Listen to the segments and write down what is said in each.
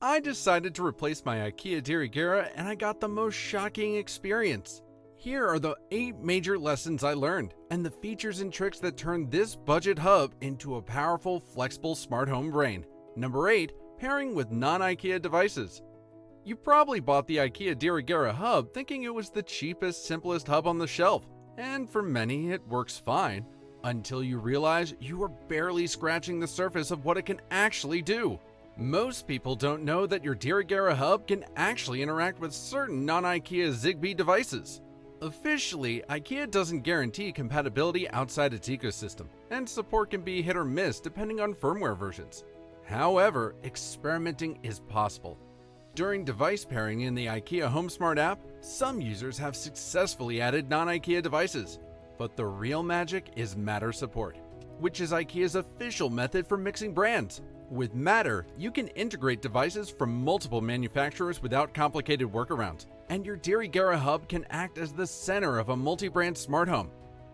I decided to replace my IKEA DIRIGERA and I got the most shocking experience. Here are the 8 major lessons I learned and the features and tricks that turn this budget hub into a powerful, flexible smart home brain. Number 8. Pairing with non-IKEA devices. You probably bought the IKEA DIRIGERA hub thinking it was the cheapest, simplest hub on the shelf, and for many it works fine, until you realize you are barely scratching the surface of what it can actually do. Most people don't know that your DIRIGERA hub can actually interact with certain non-IKEA Zigbee devices. Officially, IKEA doesn't guarantee compatibility outside its ecosystem, and support can be hit or miss depending on firmware versions. However, experimenting is possible. During device pairing in the IKEA HomeSmart app, some users have successfully added non-IKEA devices. But the real magic is Matter support, which is IKEA's official method for mixing brands. With Matter, you can integrate devices from multiple manufacturers without complicated workarounds, and your DIRIGERA hub can act as the center of a multi-brand smart home.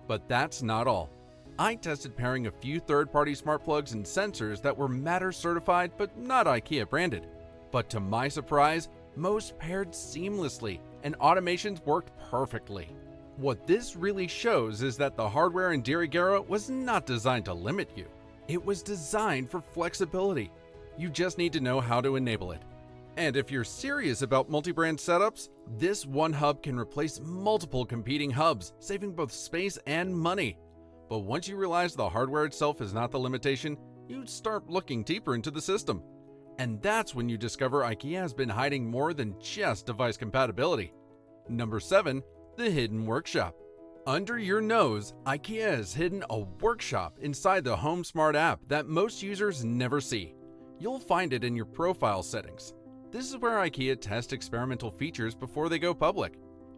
But that's not all. I tested pairing a few third-party smart plugs and sensors that were Matter certified but not IKEA branded. But to my surprise, most paired seamlessly and automations worked perfectly. What this really shows is that the hardware in DIRIGERA was not designed to limit you. It was designed for flexibility. You just need to know how to enable it. And if you're serious about multi-brand setups, this one hub can replace multiple competing hubs, saving both space and money. But once you realize the hardware itself is not the limitation, you start looking deeper into the system. And that's when you discover IKEA has been hiding more than just device compatibility. Number 7. The hidden workshop. Under your nose, IKEA has hidden a workshop inside the HomeSmart app that most users never see. You'll find it in your profile settings. This is where IKEA tests experimental features before they go public.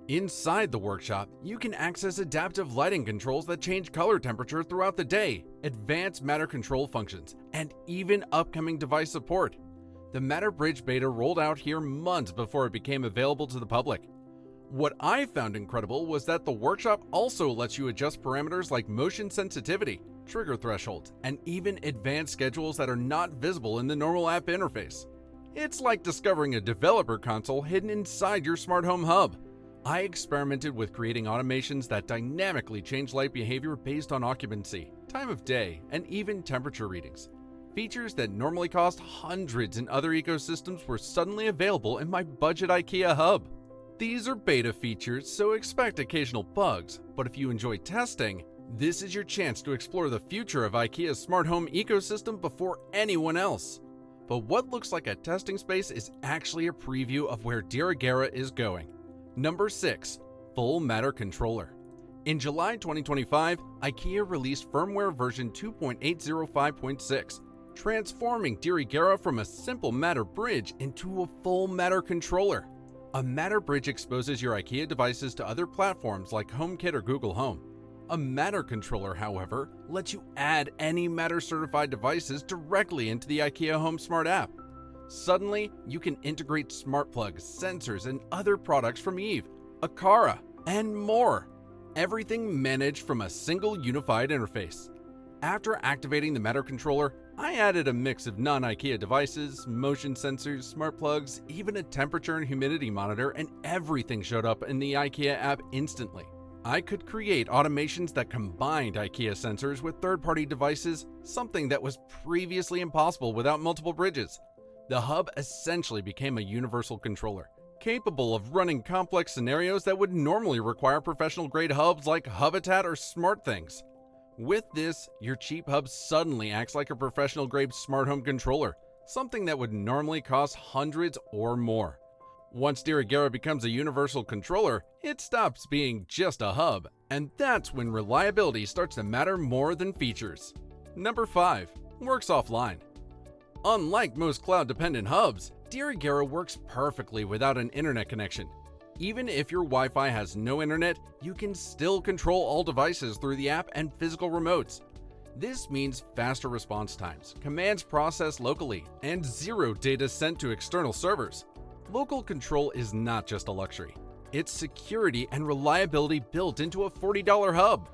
Inside the workshop, you can access adaptive lighting controls that change color temperature throughout the day, advanced Matter control functions, and even upcoming device support. The Matter Bridge beta rolled out here months before it became available to the public. What I found incredible was that the workshop also lets you adjust parameters like motion sensitivity, trigger thresholds, and even advanced schedules that are not visible in the normal app interface. It's like discovering a developer console hidden inside your smart home hub. I experimented with creating automations that dynamically change light behavior based on occupancy, time of day, and even temperature readings. Features that normally cost hundreds in other ecosystems were suddenly available in my budget IKEA hub. These are beta features, so expect occasional bugs, but if you enjoy testing, this is your chance to explore the future of IKEA's smart home ecosystem before anyone else. But what looks like a testing space is actually a preview of where DIRIGERA is going. Number 6. Full Matter Controller. In July 2025, IKEA released firmware version 2.805.6, transforming DIRIGERA from a simple Matter bridge into a full Matter controller. A Matter bridge exposes your IKEA devices to other platforms like HomeKit or Google Home. A Matter controller, however, lets you add any Matter certified devices directly into the IKEA HomeSmart app. Suddenly, you can integrate smart plugs, sensors, and other products from Eve, Aqara, and more. Everything managed from a single unified interface. After activating the Matter controller, I added a mix of non-IKEA devices, motion sensors, smart plugs, even a temperature and humidity monitor, and everything showed up in the IKEA app instantly. I could create automations that combined IKEA sensors with third-party devices, something that was previously impossible without multiple bridges. The hub essentially became a universal controller, capable of running complex scenarios that would normally require professional-grade hubs like Hubitat or SmartThings. With this, your cheap hub suddenly acts like a professional-grade smart home controller, something that would normally cost hundreds or more. Once DIRIGERA becomes a universal controller, it stops being just a hub, and that's when reliability starts to matter more than features. Number 5. Works offline. Unlike most cloud-dependent hubs, DIRIGERA works perfectly without an internet connection. Even if your Wi-Fi has no internet, you can still control all devices through the app and physical remotes. This means faster response times, commands processed locally, and zero data sent to external servers. Local control is not just a luxury. It's security and reliability built into a $40 hub.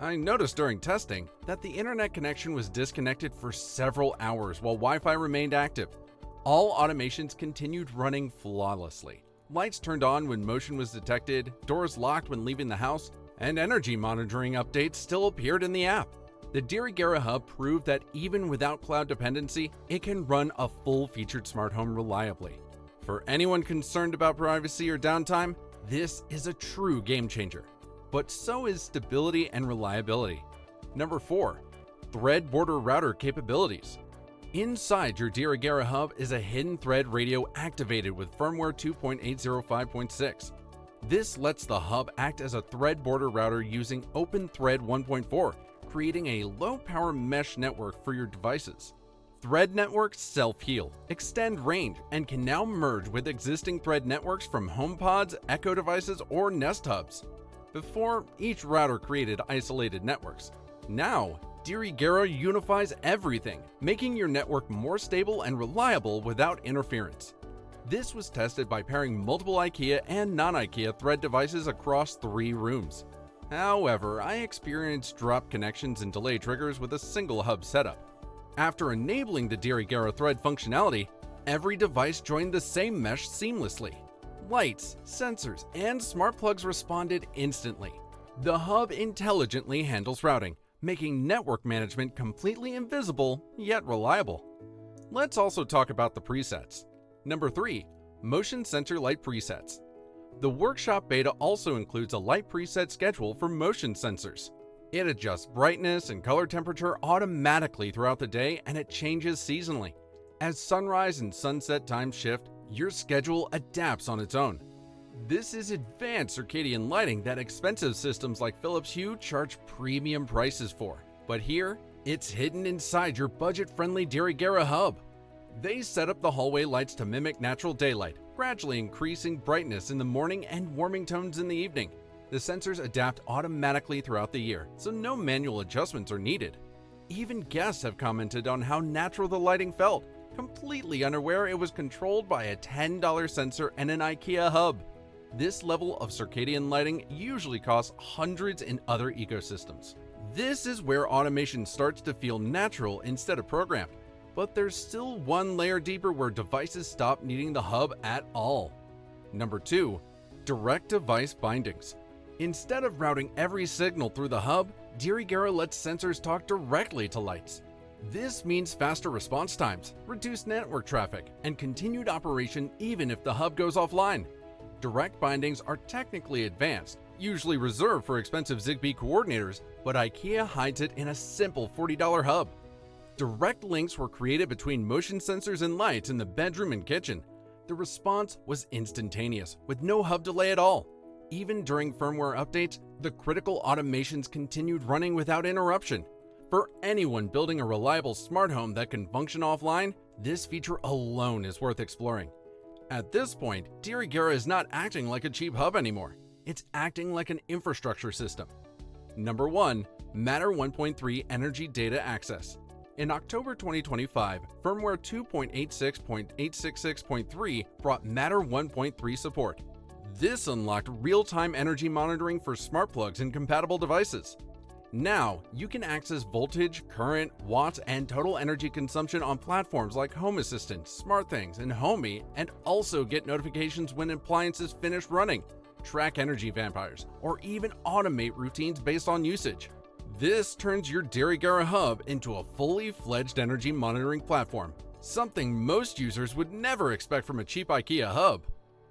I noticed during testing that the internet connection was disconnected for several hours while Wi-Fi remained active. All automations continued running flawlessly. Lights turned on when motion was detected, doors locked when leaving the house, and energy monitoring updates still appeared in the app. The DIRIGERA Hub proved that even without cloud dependency, it can run a full-featured smart home reliably. For anyone concerned about privacy or downtime, this is a true game changer. But so is stability and reliability. Number 4. Thread border router capabilities. Inside your DIRIGERA Hub is a hidden thread radio activated with firmware 2.805.6. This lets the hub act as a thread border router using OpenThread 1.4, creating a low-power mesh network for your devices. Thread networks self-heal, extend range, and can now merge with existing thread networks from HomePods, Echo devices, or Nest Hubs. Before, each router created isolated networks. Now, DIRIGERA unifies everything, making your network more stable and reliable without interference. This was tested by pairing multiple IKEA and non-IKEA thread devices across 3 rooms. However, I experienced drop connections and delay triggers with a single hub setup. After enabling the DIRIGERA thread functionality, every device joined the same mesh seamlessly. Lights, sensors, and smart plugs responded instantly. The hub intelligently handles routing, making network management completely invisible yet reliable. Let's also talk about the presets. Number 3. Motion Sensor Light Presets. The Workshop Beta also includes a light preset schedule for motion sensors. It adjusts brightness and color temperature automatically throughout the day, and it changes seasonally. As sunrise and sunset times shift, your schedule adapts on its own. This is advanced circadian lighting that expensive systems like Philips Hue charge premium prices for. But here, it's hidden inside your budget-friendly DIRIGERA Hub. They set up the hallway lights to mimic natural daylight, gradually increasing brightness in the morning and warming tones in the evening. The sensors adapt automatically throughout the year, so no manual adjustments are needed. Even guests have commented on how natural the lighting felt, completely unaware it was controlled by a $10 sensor and an IKEA hub. This level of circadian lighting usually costs hundreds in other ecosystems. This is where automation starts to feel natural instead of programmed. But there's still one layer deeper where devices stop needing the hub at all. Number 2. Direct device bindings. Instead of routing every signal through the hub, DIRIGERA lets sensors talk directly to lights. This means faster response times, reduced network traffic, and continued operation even if the hub goes offline. Direct bindings are technically advanced, usually reserved for expensive Zigbee coordinators, but IKEA hides it in a simple $40 hub. Direct links were created between motion sensors and lights in the bedroom and kitchen. The response was instantaneous, with no hub delay at all. Even during firmware updates, the critical automations continued running without interruption. For anyone building a reliable smart home that can function offline, this feature alone is worth exploring. At this point, DIRIGERA is not acting like a cheap hub anymore. It's acting like an infrastructure system. Number 1. Matter 1.3 Energy Data Access. In October 2025, firmware 2.86.866.3 brought Matter 1.3 support. This unlocked real-time energy monitoring for smart plugs and compatible devices. Now, you can access voltage, current, watts, and total energy consumption on platforms like Home Assistant, SmartThings, and Homey, and also get notifications when appliances finish running, track energy vampires, or even automate routines based on usage. This turns your DIRIGERA Hub into a fully fledged energy monitoring platform, something most users would never expect from a cheap IKEA hub.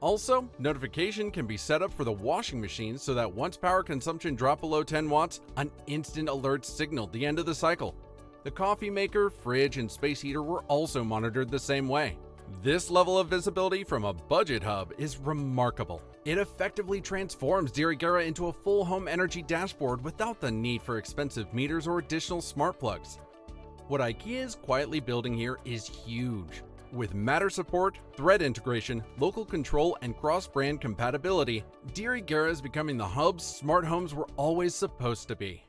Also, notification can be set up for the washing machine so that once power consumption dropped below 10 watts, an instant alert signaled the end of the cycle. The coffee maker, fridge, and space heater were also monitored the same way. This level of visibility from a budget hub is remarkable. It effectively transforms DIRIGERA into a full home energy dashboard without the need for expensive meters or additional smart plugs. What IKEA is quietly building here is huge. With Matter support, thread integration, local control, and cross-brand compatibility, DIRIGERA is becoming the hubs smart homes were always supposed to be.